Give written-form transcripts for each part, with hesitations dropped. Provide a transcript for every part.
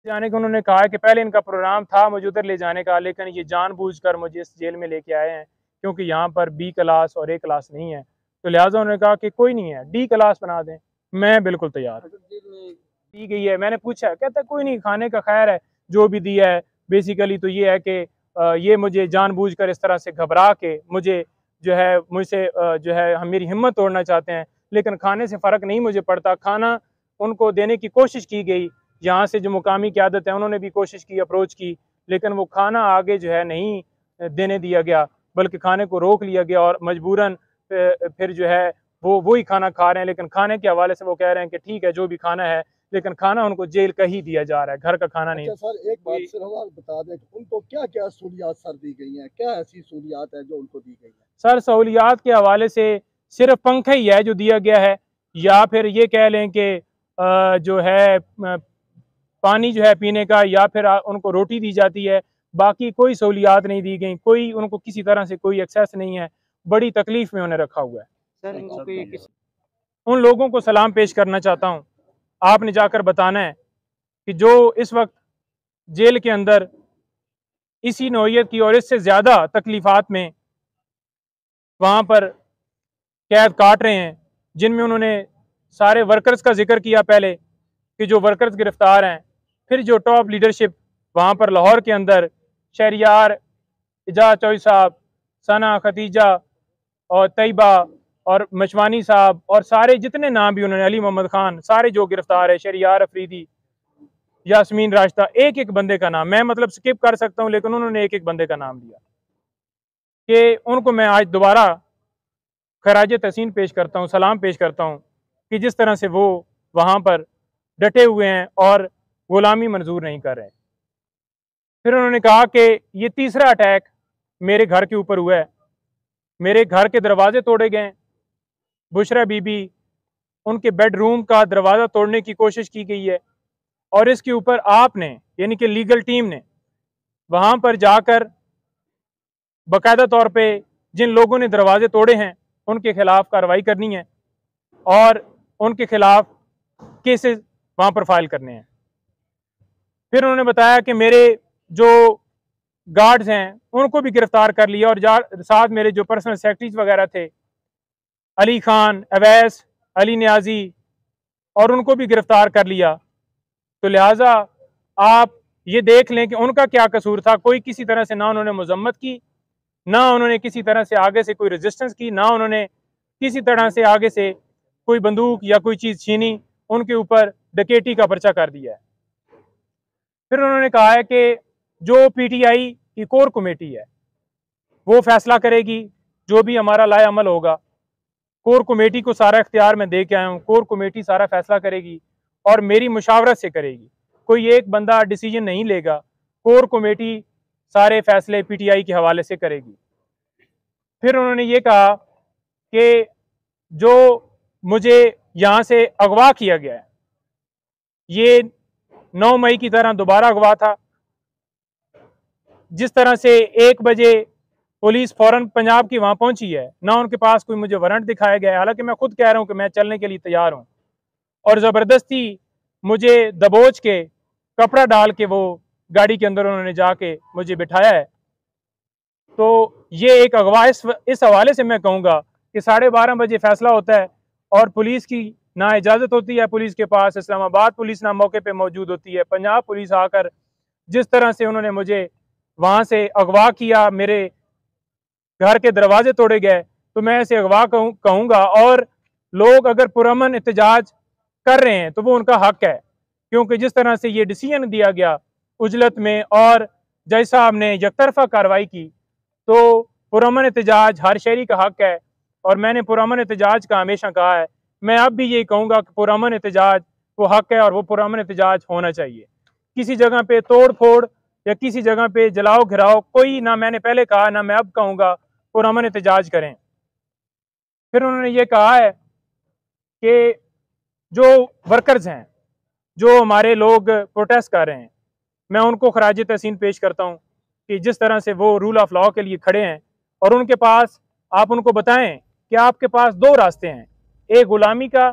जाने को उन्होंने कहा है कि पहले इनका प्रोग्राम था मुझे उधर ले जाने का, लेकिन ये जानबूझकर मुझे इस जेल में लेके आए हैं क्योंकि यहाँ पर बी क्लास और ए क्लास नहीं है, तो लिहाजा उन्होंने कहा कि कोई नहीं है डी क्लास बना दें। मैं बिल्कुल तैयार दी गई है। मैंने पूछा, कहता कोई नहीं, खाने का खैर है, जो भी दिया है। बेसिकली तो ये है कि ये मुझे जानबूझकर इस तरह से घबरा के मुझे जो है मुझसे जो है हम मेरी हिम्मत तोड़ना चाहते हैं, लेकिन खाने से फ़र्क नहीं मुझे पड़ता। खाना उनको देने की कोशिश की गई, यहाँ से जो मुकामी क़यादत है उन्होंने भी कोशिश की, अप्रोच की, लेकिन वो खाना आगे जो है नहीं देने दिया गया, बल्कि खाने को रोक लिया गया और मजबूरन फिर जो है वो वही खाना खा रहे हैं। लेकिन खाने के हवाले से वो कह रहे हैं कि ठीक है जो भी खाना है, लेकिन खाना उनको जेल का ही दिया जा रहा है, घर का खाना नहीं। सर एक बात सिर्फ आप बता दें, उनको क्या क्या सहूलियात सर दी गई हैं, क्या ऐसी सहूलियात है जो उनको दी गई है? सर सहूलियात के हवाले से सिर्फ पंखा ही है जो दिया गया है, या फिर ये कह लें कि जो है पानी जो है पीने का, या फिर उनको रोटी दी जाती है। बाकी कोई सहूलियात नहीं दी गई, कोई उनको किसी तरह से कोई एक्सेस नहीं है। बड़ी तकलीफ में उन्हें रखा हुआ है। सर उन लोगों को सलाम पेश करना चाहता हूँ, आपने जाकर बताना है कि जो इस वक्त जेल के अंदर इसी नौइयत की और इससे ज़्यादा तकलीफ़ात में वहाँ पर कैद काट रहे हैं, जिनमें उन्होंने सारे वर्कर्स का जिक्र किया पहले कि जो वर्कर्स गिरफ्तार हैं, फिर जो टॉप लीडरशिप वहाँ पर लाहौर के अंदर शहरियार, इजाज़ चौधरी साहब, सना, खतीजा और तैयबा और मशवानी साहब और सारे जितने नाम भी उन्होंने, अली मोहम्मद खान, सारे जो गिरफ्तार है, शहरियार अफरीदी, यास्मीन राशदा, एक एक बंदे का नाम मैं मतलब स्किप कर सकता हूँ, लेकिन उन्होंने एक एक बंदे का नाम लिया कि उनको मैं आज दोबारा खराज तहसीन पेश करता हूँ, सलाम पेश करता हूँ कि जिस तरह से वो वहाँ पर डटे हुए हैं और गुलामी मंजूर नहीं कर रहे। फिर उन्होंने कहा कि ये तीसरा अटैक मेरे घर के ऊपर हुआ है, मेरे घर के दरवाजे तोड़े गए, बुशरा बीबी उनके बेडरूम का दरवाज़ा तोड़ने की कोशिश की गई है, और इसके ऊपर आपने यानी कि लीगल टीम ने वहाँ पर जाकर बाकायदा तौर पे जिन लोगों ने दरवाजे तोड़े हैं उनके खिलाफ कार्रवाई करनी है और उनके खिलाफ केसेस वहाँ पर फाइल करने हैं। फिर उन्होंने बताया कि मेरे जो गार्ड्स हैं उनको भी गिरफ्तार कर लिया, और साथ मेरे जो पर्सनल सेक्रेटरीज वगैरह थे, अली खान, अवैस, अली न्याजी, और उनको भी गिरफ्तार कर लिया। तो लिहाजा आप ये देख लें कि उनका क्या कसूर था। कोई किसी तरह से ना उन्होंने मजम्मत की, ना उन्होंने किसी तरह से आगे से कोई रेजिस्टेंस की, ना उन्होंने किसी तरह से आगे से कोई बंदूक या कोई चीज़ छीनी, उनके ऊपर डकैती का पर्चा कर दिया है। फिर उन्होंने कहा है कि जो पीटीआई की कोर कमेटी है वो फैसला करेगी, जो भी हमारा लाए अमल होगा। कोर कमेटी को सारा इख्तियार मैं दे के आया हूँ, कोर कमेटी सारा फैसला करेगी और मेरी मुशावरत से करेगी। कोई एक बंदा डिसीजन नहीं लेगा, कोर कमेटी सारे फैसले पीटीआई के हवाले से करेगी। फिर उन्होंने ये कहा कि जो मुझे यहाँ से अगवा किया गया है, ये 9 मई की तरह दोबारा अगवा था। जिस तरह से 1 बजे पुलिस फौरन पंजाब की वहाँ पहुँची है, ना उनके पास कोई मुझे वारंट दिखाया गया है, हालांकि मैं खुद कह रहा हूँ कि मैं चलने के लिए तैयार हूँ, और ज़बरदस्ती मुझे दबोच के कपड़ा डाल के वो गाड़ी के अंदर उन्होंने जाके मुझे बिठाया है। तो ये एक अगवा इस हवाले से मैं कहूँगा कि 12:30 बजे फैसला होता है और पुलिस की ना इजाज़त होती है, पुलिस के पास इस्लामाबाद पुलिस ना मौके पे मौजूद होती है। पंजाब पुलिस आकर जिस तरह से उन्होंने मुझे वहाँ से अगवा किया, मेरे घर के दरवाजे तोड़े गए, तो मैं ऐसे अगवा कहूँगा। और लोग अगर पुरअमन एहतजाज कर रहे हैं तो वो उनका हक है, क्योंकि जिस तरह से ये डिसीजन दिया गया उजलत में और जज साहब ने यकतरफा कार्रवाई की, तो पुरअमन एहतजाज हर शहरी का हक है। और मैंने पुरअमन एहतजाज का हमेशा कहा है, मैं अब भी यही कहूँगा कि पुरअमन एहतजाज वो हक है और वो पुरअमन एहतजाज होना चाहिए। किसी जगह पे तोड़ फोड़ या किसी जगह पे जलाओ घिराओ कोई ना, मैंने पहले कहा ना मैं अब कहूँगा, पुरअमन एहतजाज करें। फिर उन्होंने ये कहा है कि जो वर्कर्स हैं, जो हमारे लोग प्रोटेस्ट कर रहे हैं, मैं उनको खराज तहसीन पेश करता हूँ कि जिस तरह से वो रूल ऑफ लॉ के लिए खड़े हैं, और उनके पास आप उनको बताएं कि आपके पास 2 रास्ते हैं, एक गुलामी का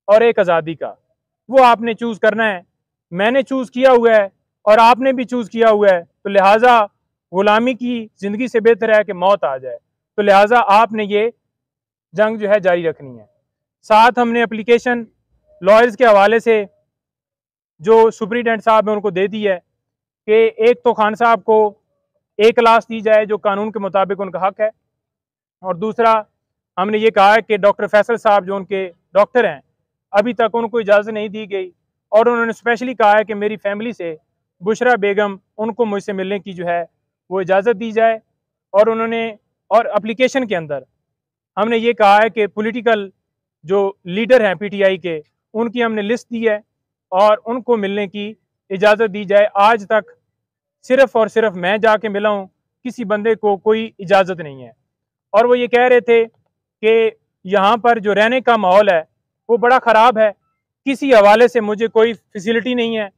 और एक आज़ादी का। वो आपने चूज़ करना है मैंने चूज़ किया हुआ है और आपने भी चूज़ किया हुआ है, तो लिहाजा गुलामी की ज़िंदगी से बेहतर है कि मौत आ जाए। तो लिहाजा आपने ये जंग जो है जारी रखनी है। साथ हमने एप्लीकेशन लॉयर्स के हवाले से जो सुप्रीडेंट साहब हैं उनको दे दी है कि एक तो खान साहब को एक क्लास दी जाए जो कानून के मुताबिक उनका हक है, और दूसरा हमने ये कहा है कि डॉक्टर फैसल साहब जो उनके डॉक्टर हैं अभी तक उनको इजाज़त नहीं दी गई, और उन्होंने स्पेशली कहा है कि मेरी फैमिली से बुशरा बेगम उनको मुझसे मिलने की जो है वो इजाज़त दी जाए। और उन्होंने और एप्लीकेशन के अंदर हमने ये कहा है कि पॉलिटिकल जो लीडर हैं पीटीआई के उनकी हमने लिस्ट दी है और उनको मिलने की इजाज़त दी जाए। आज तक सिर्फ़ और सिर्फ मैं जाके मिला हूँ, किसी बंदे को कोई इजाज़त नहीं है। और वो ये कह रहे थे कि यहाँ पर जो रहने का माहौल है वो बड़ा ख़राब है, किसी हवाले से मुझे कोई फैसिलिटी नहीं है,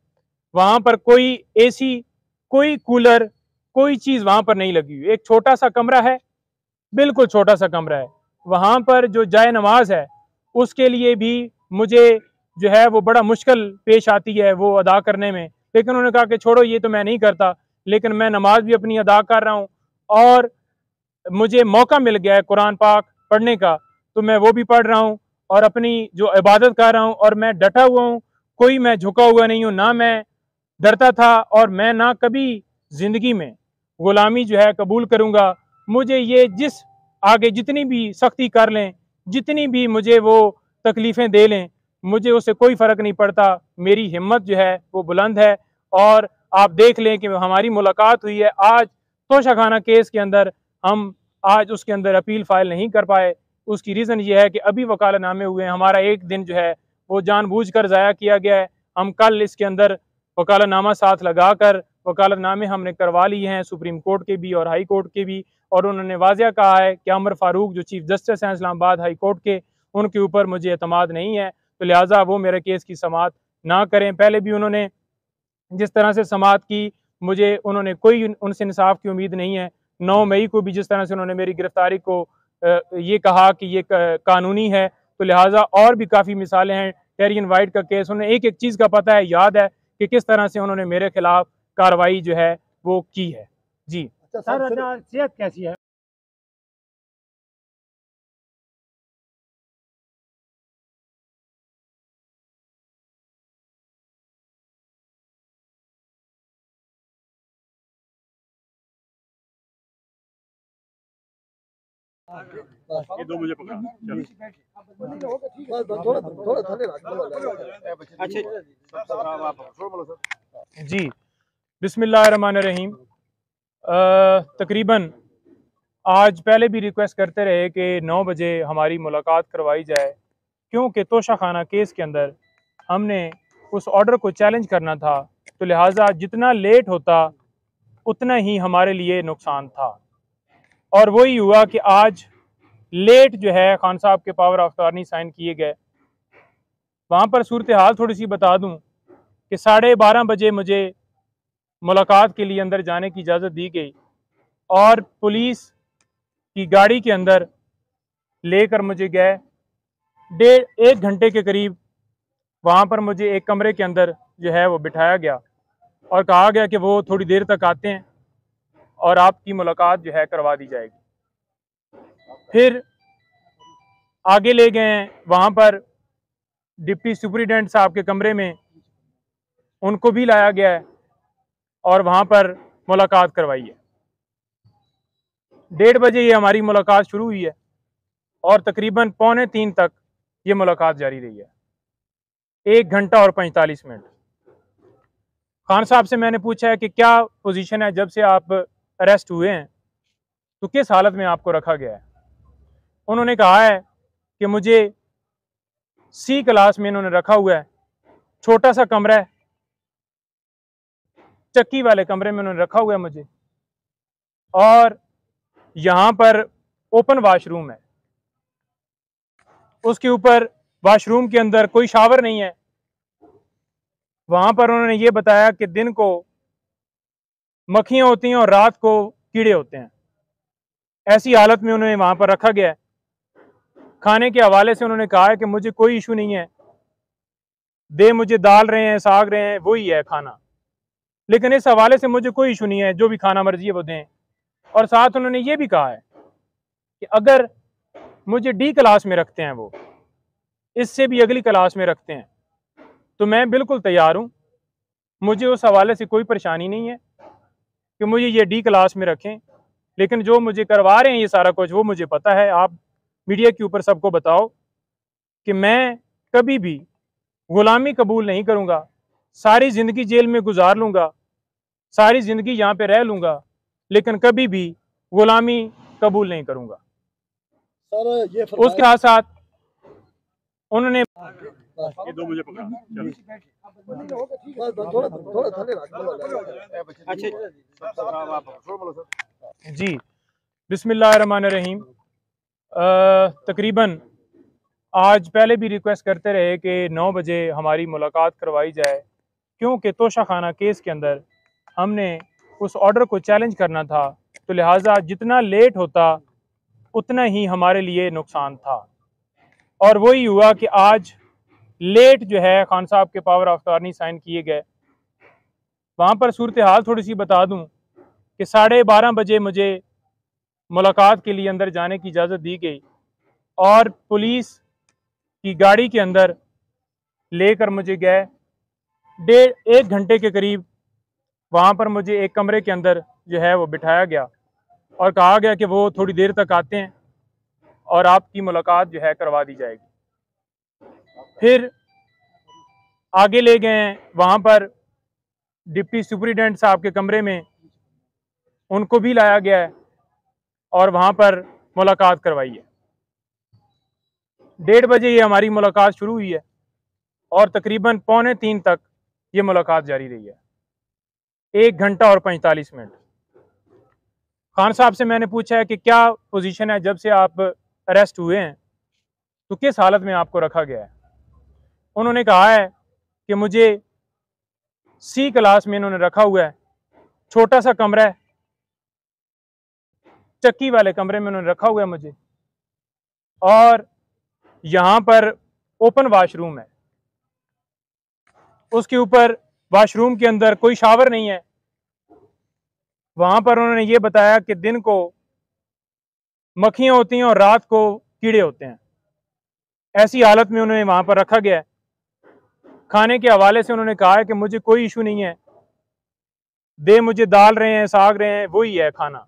वहाँ पर कोई एसी, कोई कूलर, कोई चीज़ वहाँ पर नहीं लगी हुई। एक छोटा सा कमरा है, बिल्कुल छोटा सा कमरा है। वहाँ पर जो जाए नमाज है उसके लिए भी मुझे जो है वो बड़ा मुश्किल पेश आती है वो अदा करने में, लेकिन उन्होंने कहा कि छोड़ो ये तो मैं नहीं करता, लेकिन मैं नमाज भी अपनी अदा कर रहा हूँ और मुझे मौका मिल गया है कुरान पाक पढ़ने का तो मैं वो भी पढ़ रहा हूँ और अपनी जो इबादत कर रहा हूँ और मैं डटा हुआ हूँ, कोई मैं झुका हुआ नहीं हूँ, ना मैं डरता था और मैं ना कभी ज़िंदगी में गुलामी जो है कबूल करूँगा। मुझे ये जिस आगे जितनी भी सख्ती कर लें, जितनी भी मुझे वो तकलीफ़ें दे लें, मुझे उससे कोई फ़र्क नहीं पड़ता। मेरी हिम्मत जो है वो बुलंद है। और आप देख लें कि हमारी मुलाकात हुई है आज तोशाखाना केस के अंदर, हम आज उसके अंदर अपील फाइल नहीं कर पाए। उसकी रीज़न ये है कि अभी वकालतनामे हुए हैं, हमारा एक दिन जो है वो जानबूझकर ज़ाया किया गया है। हम कल इसके अंदर वकालतनामा साथ लगाकर वकालतनामे हमने करवा लिए हैं सुप्रीम कोर्ट के भी और हाई कोर्ट के भी, और उन्होंने वाज़ह कहा है कि अमर फारूक जो चीफ जस्टिस हैं इस्लामाबाद हाई कोर्ट के, उनके ऊपर मुझे एतमाद नहीं है, तो लिहाजा वो मेरे केस की समाअत ना करें। पहले भी उन्होंने जिस तरह से समाअत की, मुझे उन्होंने कोई उनसे इंसाफ की उम्मीद नहीं है। 9 मई को भी जिस तरह से उन्होंने मेरी गिरफ्तारी को ये कहा कि ये कानूनी है, तो लिहाजा और भी काफ़ी मिसालें हैं। टेरियन वाइट का केस, उन्हें एक एक चीज़ का पता है, याद है कि किस तरह से उन्होंने मेरे खिलाफ कार्रवाई जो है वो की है। जी अच्छा सर, सर, सेहत कैसी है? ये दो मुझे पकड़ा। थोड़ा थोड़ा थोड़े रख। अच्छा जी, बिस्मिल्लाहिर्रहमानिर्रहीम। तकरीबन आज पहले भी रिक्वेस्ट करते रहे कि 9 बजे हमारी मुलाकात करवाई जाए, क्योंकि तोशाखाना केस के अंदर हमने उस ऑर्डर को चैलेंज करना था, तो लिहाजा जितना लेट होता उतना ही हमारे लिए नुकसान था। और वही हुआ कि आज लेट जो है खान साहब के पावर ऑफ अटॉर्नी साइन किए गए। वहाँ पर सूरत हाल थोड़ी सी बता दूँ कि 12:30 बजे मुझे मुलाकात के लिए अंदर जाने की इजाज़त दी गई और पुलिस की गाड़ी के अंदर लेकर मुझे गए। 1.5 घंटे के करीब वहाँ पर मुझे एक कमरे के अंदर जो है वो बिठाया गया और कहा गया कि वो थोड़ी देर तक आते हैं और आपकी मुलाकात जो है करवा दी जाएगी। फिर आगे ले गए हैं, वहाँ पर डिप्टी सुपरिटेंडेंट साहब के कमरे में उनको भी लाया गया है और वहाँ पर मुलाकात करवाई है। 1:30 बजे ये हमारी मुलाकात शुरू हुई है और तकरीबन 2:45 तक ये मुलाकात जारी रही है, 1 घंटा और 45 मिनट। खान साहब से मैंने पूछा है कि क्या पोजीशन है जब से आप अरेस्ट हुए हैं, तो किस हालत में आपको रखा गया है। उन्होंने कहा है कि मुझे सी क्लास में इन्होंने रखा हुआ है, छोटा सा कमरा है, चक्की वाले कमरे में उन्होंने रखा हुआ है मुझे, और यहाँ पर ओपन वाशरूम है, उसके ऊपर वाशरूम के अंदर कोई शावर नहीं है। वहाँ पर उन्होंने ये बताया कि दिन को मक्खियाँ होती हैं और रात को कीड़े होते हैं। ऐसी हालत में उन्हें वहाँ पर रखा गया है। खाने के हवाले से उन्होंने कहा है कि मुझे कोई इशू नहीं है, दे मुझे दाल रहे हैं, साग रहे हैं, वही है खाना। लेकिन इस हवाले से मुझे कोई इशू नहीं है, जो भी खाना मर्जी है वो दें। और साथ उन्होंने ये भी कहा है कि अगर मुझे डी क्लास में रखते हैं, वो इससे भी अगली क्लास में रखते हैं, तो मैं बिल्कुल तैयार हूँ। मुझे उस हवाले से कोई परेशानी नहीं है कि मुझे ये डी क्लास में रखें। लेकिन जो मुझे करवा रहे हैं ये सारा कुछ, वो मुझे पता है। आप मीडिया के ऊपर सबको बताओ कि मैं कभी भी गुलामी कबूल नहीं करूँगा। सारी ज़िंदगी जेल में गुजार लूँगा, सारी ज़िंदगी यहाँ पे रह लूँगा, लेकिन कभी भी गुलामी कबूल नहीं करूँगा। सर ये उसके साथ साथ उन्होंने ये दो मुझे पकड़ा थोड़ा थोड़ा थोड़े जी बिस्मिल्लाहिर्रहमानिर्रहीम। तकरीबन आज पहले भी रिक्वेस्ट करते रहे कि 9 बजे हमारी मुलाकात करवाई जाए, क्योंकि तोशा खाना केस के अंदर हमने उस ऑर्डर को चैलेंज करना था। तो लिहाजा जितना लेट होता उतना ही हमारे लिए नुकसान था। और वही हुआ कि आज लेट जो है खान साहब के पावर ऑफ अटॉर्नी साइन किए गए। वहाँ पर सूरत हाल थोड़ी सी बता दूँ कि 12:30 बजे मुझे मुलाकात के लिए अंदर जाने की इजाज़त दी गई और पुलिस की गाड़ी के अंदर लेकर मुझे गए। 1.5 घंटे के करीब वहाँ पर मुझे एक कमरे के अंदर जो है वो बिठाया गया और कहा गया कि वो थोड़ी देर तक आते हैं और आपकी मुलाकात जो है करवा दी जाएगी। फिर आगे ले गए हैं, वहाँ पर डिप्टी सुपरिटेंडेंट साहब के कमरे में उनको भी लाया गया है और वहाँ पर मुलाकात करवाई है। 1:30 बजे ये हमारी मुलाकात शुरू हुई है और तकरीबन 2:45 तक ये मुलाकात जारी रही है, 1 घंटा और 45 मिनट। खान साहब से मैंने पूछा है कि क्या पोजीशन है, जब से आप अरेस्ट हुए हैं तो किस हालत में आपको रखा गया है। उन्होंने कहा है कि मुझे सी क्लास में इन्होंने रखा हुआ है, छोटा सा कमरा है, चक्की वाले कमरे में उन्होंने रखा हुआ है मुझे, और यहाँ पर ओपन वाशरूम है। उसके ऊपर वाशरूम के अंदर कोई शावर नहीं है। वहाँ पर उन्होंने ये बताया कि दिन को मक्खियाँ होती हैं और रात को कीड़े होते हैं। ऐसी हालत में उन्हें वहाँ पर रखा गया है। खाने के हवाले से उन्होंने कहा है कि मुझे कोई इशू नहीं है, दे मुझे दाल रहे हैं, साग रहे हैं, वही है खाना।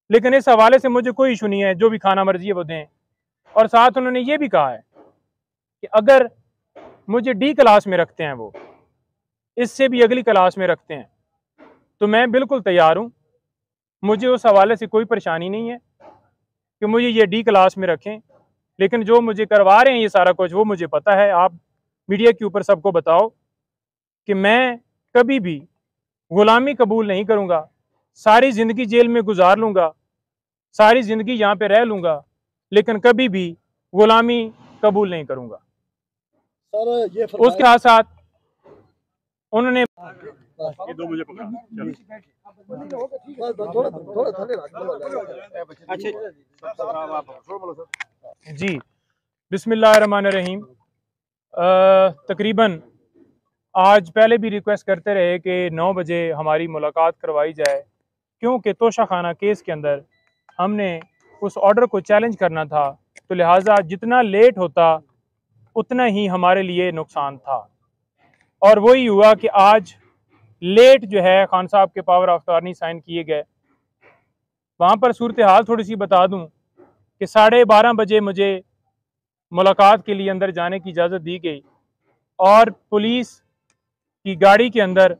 लेकिन इस हवाले से मुझे कोई इशू नहीं है, जो भी खाना मर्जी है वो दें। और साथ उन्होंने ये भी कहा है कि अगर मुझे डी क्लास में रखते हैं, वो इससे भी अगली क्लास में रखते हैं, तो मैं बिल्कुल तैयार हूँ। मुझे उस हवाले से कोई परेशानी नहीं है कि मुझे ये डी क्लास में रखें। लेकिन जो मुझे करवा रहे हैं ये सारा कुछ, वो मुझे पता है। आप मीडिया के ऊपर सबको बताओ कि मैं कभी भी गुलामी कबूल नहीं करूँगा। सारी ज़िंदगी जेल में गुजार लूँगा, सारी ज़िंदगी यहाँ पे रह लूँगा, लेकिन कभी भी गुलामी कबूल नहीं करूँगा। सर ये उसके साथ साथ उन्होंने ये दो मुझे पकड़ा थोड़ा थोड़ा थोड़े जी बिस्मिल्लाहिर्रहमानिर्रहीम। तकरीबन आज पहले भी रिक्वेस्ट करते रहे कि 9 बजे हमारी मुलाकात करवाई जाए, क्योंकि तोशा खाना केस के अंदर हमने उस ऑर्डर को चैलेंज करना था। तो लिहाजा जितना लेट होता उतना ही हमारे लिए नुकसान था। और वही हुआ कि आज लेट जो है खान साहब के पावर ऑफ अटॉर्नी साइन किए गए। वहाँ पर सूरत हाल थोड़ी सी बता दूँ कि 12:30 बजे मुझे मुलाकात के लिए अंदर जाने की इजाज़त दी गई और पुलिस की गाड़ी के अंदर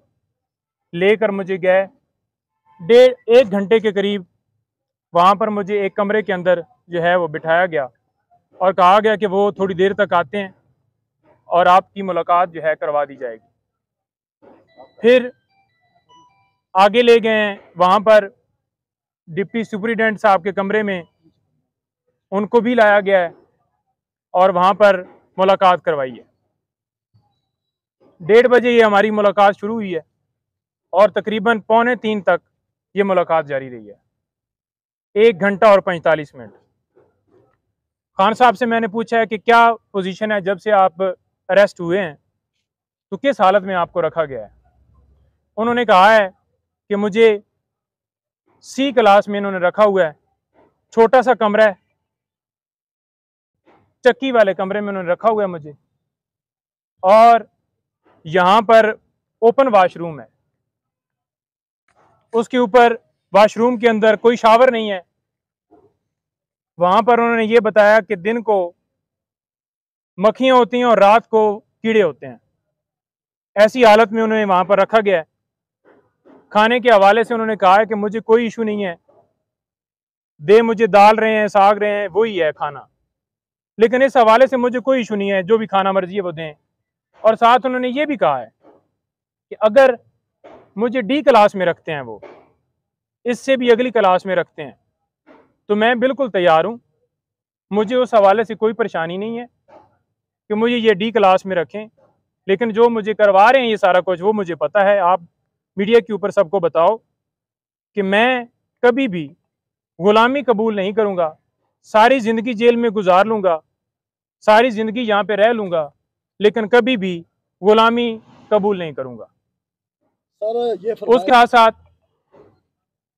लेकर मुझे गए। 1.5 घंटे के करीब वहाँ पर मुझे एक कमरे के अंदर जो है वो बिठाया गया और कहा गया कि वो थोड़ी देर तक आते हैं और आपकी मुलाकात जो है करवा दी जाएगी। फिर आगे ले गए हैं, वहाँ पर डिप्टी सुपरिटेंडेंट साहब के कमरे में उनको भी लाया गया है और वहाँ पर मुलाकात करवाई है। 1:30 बजे ये हमारी मुलाकात शुरू हुई है और तकरीबन 2:45 तक ये मुलाकात जारी रही है, 1 घंटा और 45 मिनट। खान साहब से मैंने पूछा है कि क्या पोजीशन है, जब से आप अरेस्ट हुए हैं तो किस हालत में आपको रखा गया है? उन्होंने कहा है कि मुझे सी क्लास में इन्होंने रखा हुआ है, छोटा सा कमरा है, चक्की वाले कमरे में उन्होंने रखा हुआ है मुझे, और यहां पर ओपन वाशरूम है, उसके ऊपर वाशरूम के अंदर कोई शावर नहीं है। वहां पर उन्होंने ये बताया कि दिन को मक्खियां होती हैं और रात को कीड़े होते हैं। ऐसी हालत में उन्हें वहां पर रखा गया है। खाने के हवाले से उन्होंने कहा है कि मुझे कोई इशू नहीं है, दे मुझे दाल रहे हैं, साग रहे हैं, वही है खाना, लेकिन इस हवाले से मुझे कोई इशू नहीं है, जो भी खाना मर्जी है वो दें। और साथ उन्होंने ये भी कहा है कि अगर मुझे डी क्लास में रखते हैं, वो इससे भी अगली क्लास में रखते हैं, तो मैं बिल्कुल तैयार हूँ, मुझे उस हवाले से कोई परेशानी नहीं है कि मुझे ये डी क्लास में रखें। लेकिन जो मुझे करवा रहे हैं ये सारा कुछ, वो मुझे पता है। आप मीडिया के ऊपर सबको बताओ कि मैं कभी भी गुलामी कबूल नहीं करूँगा, सारी ज़िंदगी जेल में गुजार लूँगा, सारी ज़िंदगी यहाँ पे रह लूँगा, लेकिन कभी भी गुलामी कबूल नहीं करूँगा। सर ये उसके साथ साथ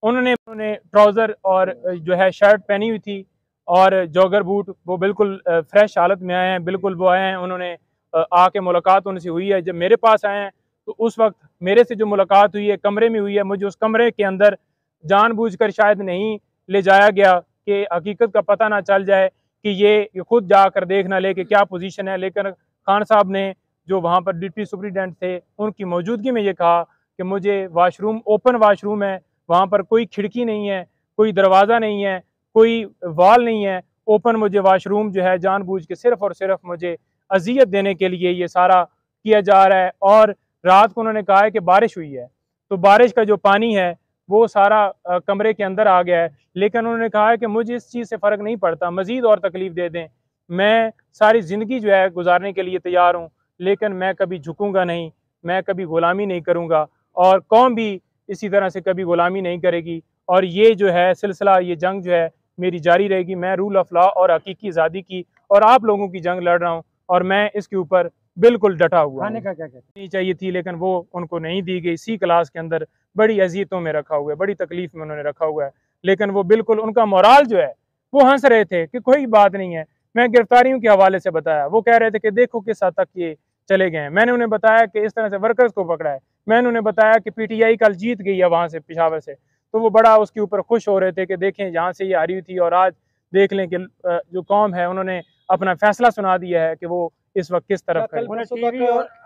उन्होंने ट्राउज़र और जो है शर्ट पहनी हुई थी और जॉगर बूट, वो बिल्कुल फ्रेश हालत में आए हैं, बिल्कुल वो आए हैं, उन्होंने आके मुलाकात उनसे हुई है। जब मेरे पास आए हैं तो उस वक्त मेरे से जो मुलाकात हुई है कमरे में हुई है। मुझे उस कमरे के अंदर जानबूझकर शायद नहीं ले जाया गया कि हकीकत का पता ना चल जाए कि ये खुद जाकर देख ना ले कि क्या पोजीशन है। लेकिन खान साहब ने, जो वहाँ पर डिप्टी सुपरिटेंडेंट थे, उनकी मौजूदगी में ये कहा कि मुझे वाशरूम, ओपन वाशरूम है, वहाँ पर कोई खिड़की नहीं है, कोई दरवाज़ा नहीं है, कोई वॉल नहीं है, ओपन मुझे वाशरूम जो है जानबूझ के सिर्फ और सिर्फ मुझे अजियत देने के लिए ये सारा किया जा रहा है। और रात को उन्होंने कहा है कि बारिश हुई है, तो बारिश का जो पानी है वो सारा कमरे के अंदर आ गया है। लेकिन उन्होंने कहा है कि मुझे इस चीज़ से फ़र्क नहीं पड़ता, मज़ीद और तकलीफ़ दे दें, मैं सारी ज़िंदगी जो है गुजारने के लिए तैयार हूँ, लेकिन मैं कभी झुकूँगा नहीं, मैं कभी ग़ुलामी नहीं करूँगा, और कौम भी इसी तरह से कभी ग़ुलामी नहीं करेगी। और ये जो है सिलसिला, ये जंग जो है मेरी जारी रहेगी। मैं रूल ऑफ लॉ और हकीकी आज़ादी की और आप लोगों की जंग लड़ रहा हूँ, और मैं इसके ऊपर बिल्कुल डटा हुआ। खाने का क्या कहते नहीं चाहिए थी, लेकिन वो उनको नहीं दी गई। सी क्लास के अंदर बड़ी अजीयतों में रखा हुआ है, बड़ी तकलीफ में उन्होंने रखा हुआ है, लेकिन वो बिल्कुल, उनका मोराल जो है वो हंस रहे थे कि कोई बात नहीं है। मैं गिरफ्तारियों के हवाले से बताया, वो कह रहे थे कि देखो किस हद तक ये चले गए हैं। मैंने उन्हें बताया कि इस तरह से वर्कर्स को पकड़ा है। मैंने उन्हें बताया कि PTI कल जीत गई है वहाँ से, पेशावर से, तो वो बड़ा उसके ऊपर खुश हो रहे थे कि देखें यहाँ से ये हारी हुई थी, और आज देख लें कि जो कौम है उन्होंने अपना फैसला सुना दिया है कि वो इस वक्त किस तरफ है।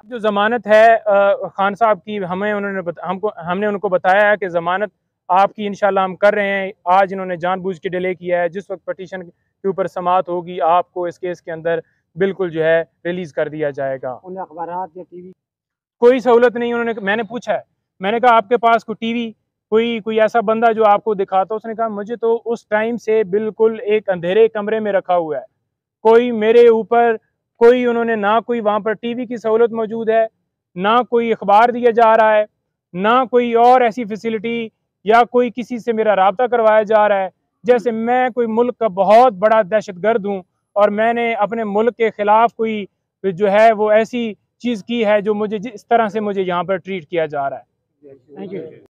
जो जमानत है खान साहब की, हमने उनको बताया है कि जमानत आपकी इंशाल्लाह हम कर रहे हैं। आज इन्होंने जानबूझ के डिले किया है, जिस वक्त पटिशन के ऊपर समाअत होगी आपको इस केस के अंदर बिल्कुल जो है रिलीज कर दिया जाएगा। उन्हें अखबारात या TV कोई सहूलत नहीं उन्होंने, मैंने पूछा है, मैंने कहा आपके पास कोई TV, कोई ऐसा बंदा जो आपको दिखाता? उसने कहा मुझे तो उस टाइम से बिल्कुल एक अंधेरे कमरे में रखा हुआ है, कोई मेरे ऊपर कोई, उन्होंने ना कोई वहाँ पर TV की सहूलत मौजूद है, ना कोई अखबार दिया जा रहा है, ना कोई और ऐसी फैसिलिटी, या कोई किसी से मेरा राब्ता करवाया जा रहा है जैसे मैं कोई मुल्क का बहुत बड़ा दहशतगर्द हूँ और मैंने अपने मुल्क के खिलाफ कोई जो है वो ऐसी चीज़ की है जो मुझे जिस तरह से मुझे यहाँ पर ट्रीट किया जा रहा है। Thank you.